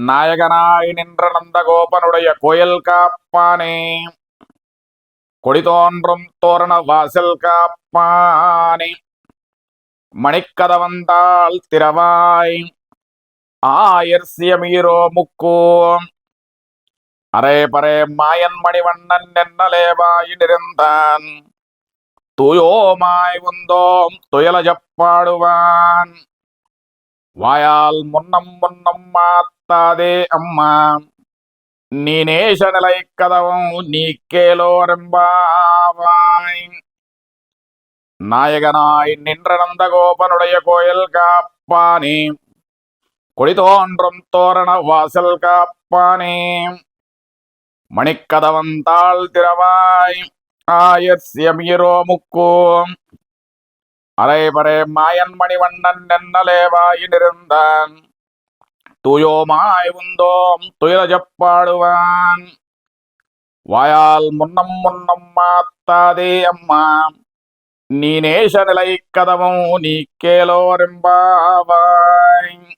நாயகனாய் நின்ற நந்தகோபனுடைய கோயில் காப்பானே, கொடி தோன்றும் தோரண வாசல் காப்பானே, மணிக்கதவந்தாள் திறவாய் ஆயர்சியமீரோ முக்கோம் அரே பரே மாயன் மணிவண்ணன் நென்னலேவாயினிருந்தான் தூயோமாய் வந்தோம் துயலஜப்பாடுவான் வாயால் முன்னம் முன்னம் மாத்தாதே அம்மா நீ நேச நிலை கதவும் நீ கேளோரெம்பாவாய். நாயகனாய் நின்ற நந்தகோபனுடைய கோயில் காப்பானே, கொடி தோன்றும் தோரண வாசல் காப்பானே, மணிக்கதவந்தாள் திறவாய் ஆயர்சியமீரோ முக்கோம் அரைபரே மாயன் மணிவண்ணன் நென்னலேவாயினிருந்தான் தூயோமாய் உந்தோம் துயரஜப்பாடுவான் வாயால் முன்னம் முன்னம் மாத்தாதே அம்மா நீ நேச நிலை கதவும் நீ கேளோரெம்பாவாய்.